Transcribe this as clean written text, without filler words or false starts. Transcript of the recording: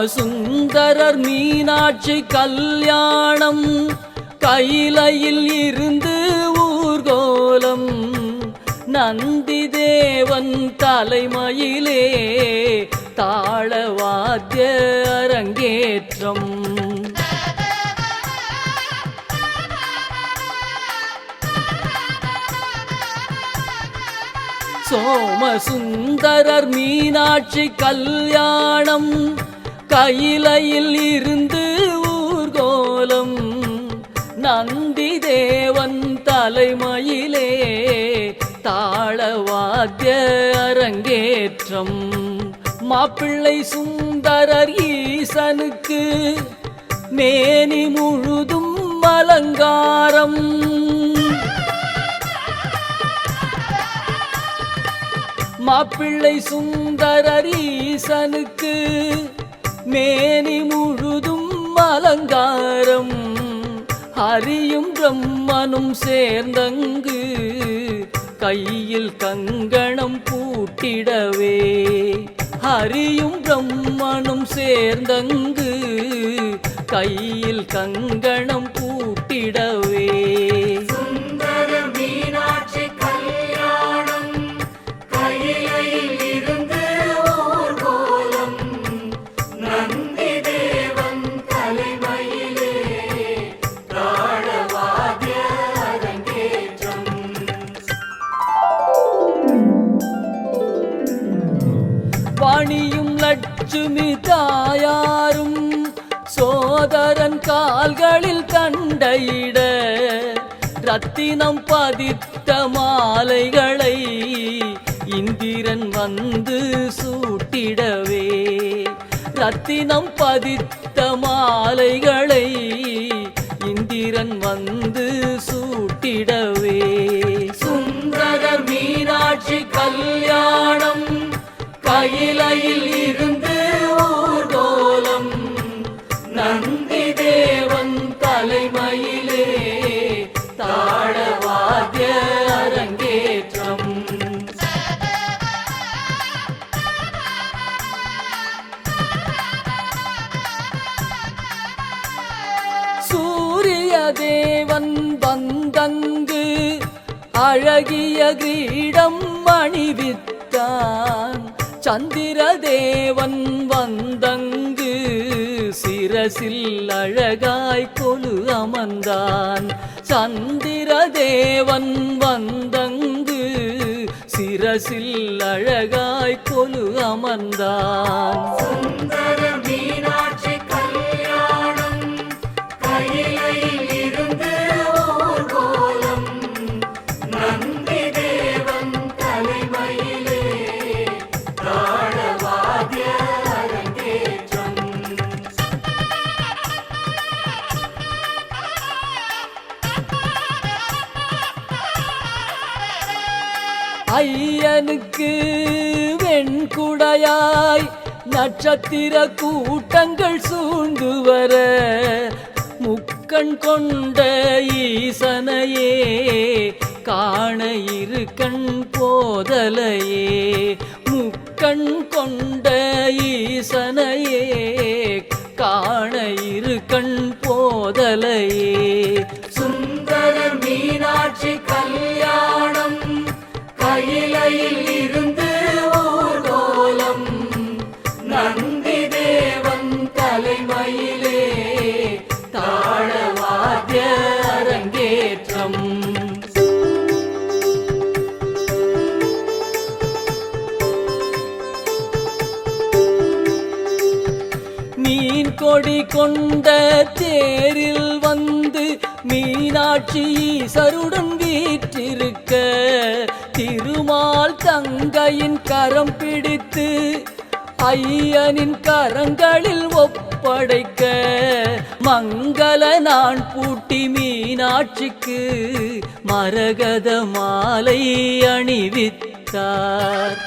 சோமசுந்தரர் மீனாட்சி கல்யாணம் கையிலையில் இருந்து ஊர்கோலம் நந்தி தேவன் தலைமையிலே தாளவாத்திய அரங்கேற்றம் சோமசுந்தரர் மீனாட்சி கல்யாணம் கையிலையில் இருந்து ஊர்கோலம் நந்தி தேவன் தலைமையிலே தாளவாத்திய அரங்கேற்றம் மாப்பிள்ளை சுந்தரர் ஈசனுக்கு மேனி முழுதும் அலங்காரம் மாப்பிள்ளை சுந்தரர் ஈசனுக்கு மேனி முழுதும் அலங்காரம் ஹரியும் பிரம்மனும் சேர்ந்தங்கு கையில் கங்கணம் பூட்டிடவே ஹரியும் பிரம்மனும் சேர்ந்தங்கு கையில் கங்கணம் பூட்டிடவே வாணியும் லட்சுமி தாயாரும் சோதரன் கால்களில் கண்டையிட ரத்தினம் பதித்த மாலைகளை இந்திரன் வந்து சூட்டிடவே ரத்தினம் பதித்த மாலைகளை இந்திரன் வந்து சூட்டிடவே சுந்தரர் மீனாட்சி கல்யாணம் கையிலையில் இருந்து ஊர்கோலம் நந்தி தேவன் தலைமையிலே தாளவாத்திய அரங்கேற்றம் சூரிய தேவன் வந்தங்கு அழகிய கிரீடம் அணிவித்தான் சந்திர தேவன் வந்தங்கு சிரசில் அழகாய் கொலு அமர்ந்தான் சந்திர தேவன் வந்தங்கு சிரசில் அழகாய் கொலு அமர்ந்தான் சுந்தர மீனாட்சி கல்யாணம் கையிலையில் இருந்து ஊர்கோலம் நந்தி தேவன் தலைமையிலே தாளவாத்திய அரங்கேற்றம் ஐயனுக்கு வெண்குடையாய் நட்சத்திர கூட்டங்கள் சூழ்ந்து வர முக்கண் கொண்ட ஈசனையே காண இரு கண் போதலையே முக்கண் கொண்ட ஈசனையே காண இரு கண் போதலையே சுந்தர மீனாட்சி கல்யாணம் கையிலையில் இருந்து ஊர்கோலம் நந்தி தேவன் தலைமையிலே தாளவாத்திய அரங்கேற்றம் மீன் கொடி கொண்ட தேரில் வந்து மீனாட்சி ஈசருடன் வீற்றிருக்க திருமால் தங்கையின் கரம் பிடித்து ஐயனின் கரங்களில் ஒப்படைக்க மங்கள நான் பூட்டி மீனாட்சிக்கு மரகத மாலை அணிவித்தார்